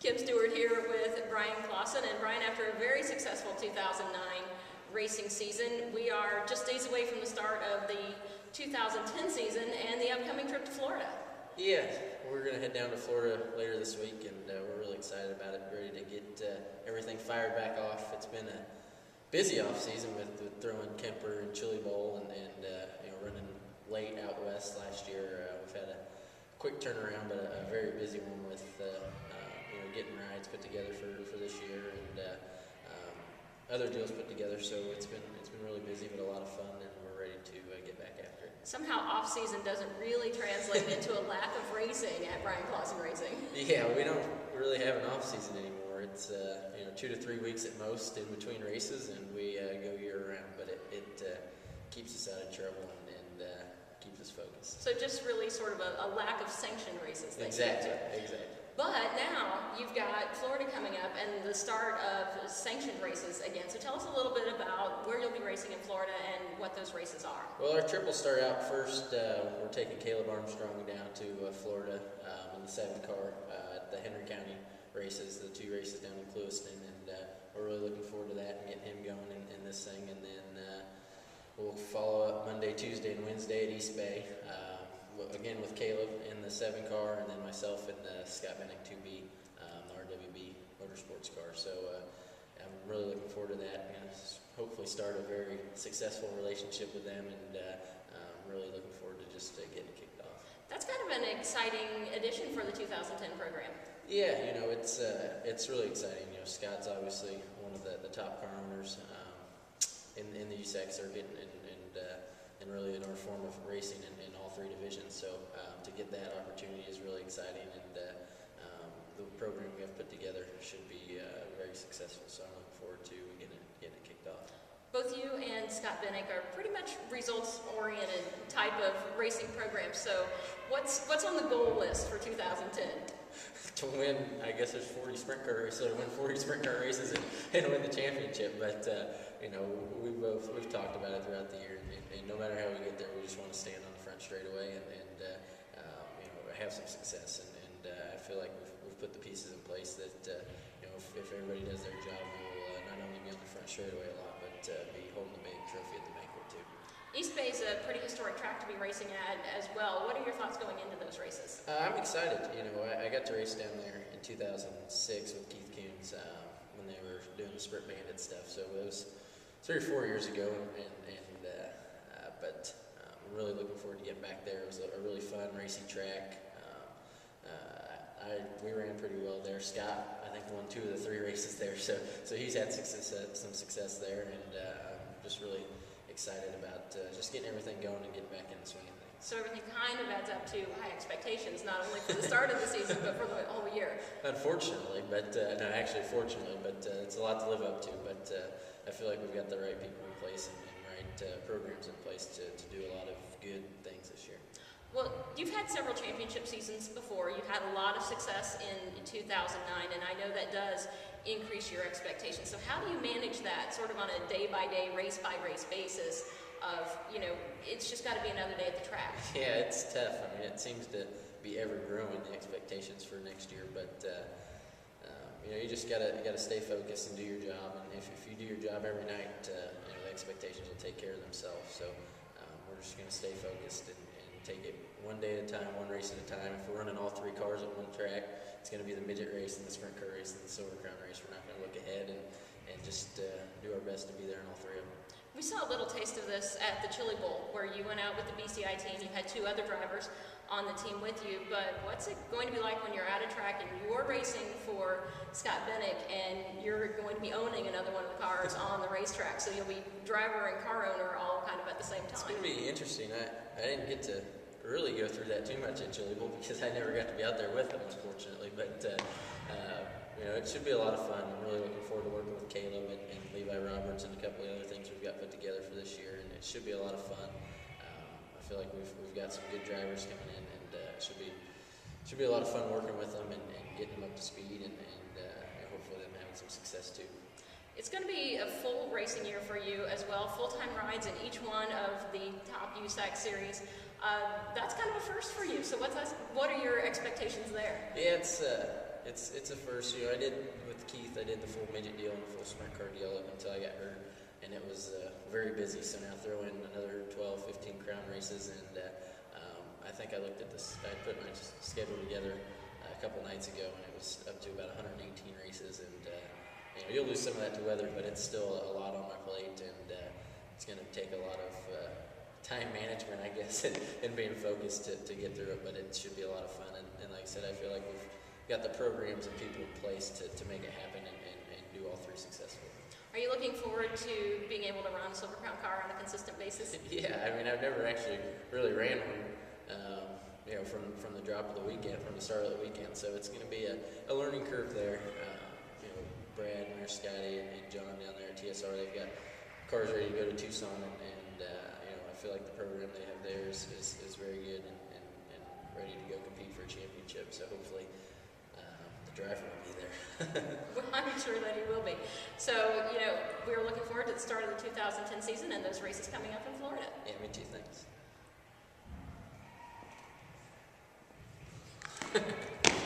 Kim Stewart here with Bryan Clauson. And Bryan, after a very successful 2009 racing season, we are just days away from the start of the 2010 season and the upcoming trip to Florida. Yeah, we're going to head down to Florida later this week, and we're really excited about it, ready to get everything fired back off. It's been a busy off season with throwing Kemper and Chili Bowl and running late out west last year. We've had a quick turnaround, but a very busy one with getting rides put together for this year and other deals put together. So it's been really busy, but a lot of fun, and we're ready to get back after it. Somehow off season doesn't really translate into a lack of racing at Bryan Clauson Racing. Yeah, we don't really have an off season anymore. It's 2 to 3 weeks at most in between races, and we go year round. But it keeps us out of trouble and keeps us focused. So just really sort of a lack of sanctioned races. Exactly. But now you've got Florida coming up and the start of sanctioned races again. So tell us a little bit about where you'll be racing in Florida and what those races are. Well, our trip will start out first. We're taking Caleb Armstrong down to Florida in the 7 car at the Henry County races, the 2 races down in Clewiston, and we're really looking forward to that and getting him going in this thing. And then we'll follow up Monday, Tuesday, and Wednesday at East Bay. Again with Caleb in the 7 car, and then myself in the Scott Bennett 2B, the RWB Motorsports car. So I'm really looking forward to that. And hopefully start a very successful relationship with them, and I'm really looking forward to just getting it kicked off. That's kind of an exciting addition for the 2010 program. Yeah, it's really exciting. Scott's obviously one of the top car owners in the USAC circuit, and really in our form of racing in all 3 divisions. So to get that opportunity is really exciting, and the program we have put together should be very successful. So I'm looking forward to getting it kicked off. Both you and Scott Bennett are pretty much results-oriented type of racing programs. So what's on the goal list for 2010? To win, I guess there's 40 sprint car races, so to win 40 sprint car races and win the championship. But we've talked about it throughout the year, and no matter how we get there, we just want to stand on the front straightaway and have some success. And I feel like we've put the pieces in place that if everybody does their job, we'll not only be on the front straightaway a lot, but be holding the big trophy at the banquet too. East Bay is a pretty historic track to be racing at as well. What are your thoughts going into those races? I'm excited. I got to race down there in 2006 with Keith Coons when they were doing the Sprint Bandit stuff. So it was 3 or 4 years ago, but I'm really looking forward to getting back there. It was a really fun, racy track. We ran pretty well there. Scott, I think, won 2 of the 3 races there, so he's had some success there, and I'm just really excited about just getting everything going and getting back in the swing of things. So everything kind of adds up to high expectations, not only for the start of the season, but for the whole year. Unfortunately, fortunately, but it's a lot to live up to. But I feel like we've got the right people in place and right programs in place to do a lot of good things this year. Well, you've had several championship seasons before. You've had a lot of success in 2009, and I know that does increase your expectations. So how do you manage that sort of on a day-by-day, race-by-race basis of, it's just got to be another day at the track? Yeah, it's tough. I mean, it seems to be ever growing, the expectations for next year, but you just gotta stay focused and do your job. And if you do your job every night, the expectations will take care of themselves. So we're just gonna stay focused and take it one day at a time, one race at a time. If we're running all 3 cars on one track, it's going to be the midget race and the sprint car race and the Silver Crown race. We're not going to look ahead and just do our best to be there in all 3 of them. We saw a little taste of this at the Chili Bowl, where you went out with the BCI team. You had 2 other drivers on the team with you, but what's it going to be like when you're at a track and you're racing for Scott Bennett and you're going to be owning another one of the cars on the racetrack? So you'll be driver and car owner all kind of at the same time. It's going to be interesting. I didn't get to really go through that too much at Chili Bowl because I never got to be out there with them, unfortunately. But it should be a lot of fun. I'm really looking forward to working with Caleb and Levi Roberts and a couple of other things we've got put together for this year, and it should be a lot of fun. I feel like we've got some good drivers coming in, and it should be a lot of fun working with them and getting them up to speed, and hopefully them having some success too. It's going to be a full racing year for you as well, full-time rides in each one of the top USAC series. That's kind of a first for you. So what are your expectations there? Yeah, it's a first. You know, I did with Keith. I did the full midget deal and the full sprint car deal up until I got hurt, and it was very busy. So now throw in another 12, 15 crown races, and I think I looked at this. I put my schedule together a couple nights ago, and it was up to about 118 races. And you know, you'll lose some of that to weather, but it's still a lot on my plate, and it's going to take a lot of time management, I guess, and being focused to get through it. But it should be a lot of fun. And like I said, I feel like we've got the programs and people in place to make it happen and do all three successfully. Are you looking forward to being able to run a Silver Crown car on a consistent basis? Yeah, I mean, I've never actually really ran one, you know, from the drop of the weekend, from the start of the weekend. So it's going to be a learning curve there. You know, Brad and Scotty and John down there at TSR, they've got cars ready to go to Tucson, and you know, I feel like the program they have there is very good and ready to go compete for a championship. So hopefully the driver will be there. Well, I'm sure that he will be. So, you know, we're looking forward to the start of the 2010 season and those races coming up in Florida. Yeah, me too. Thanks.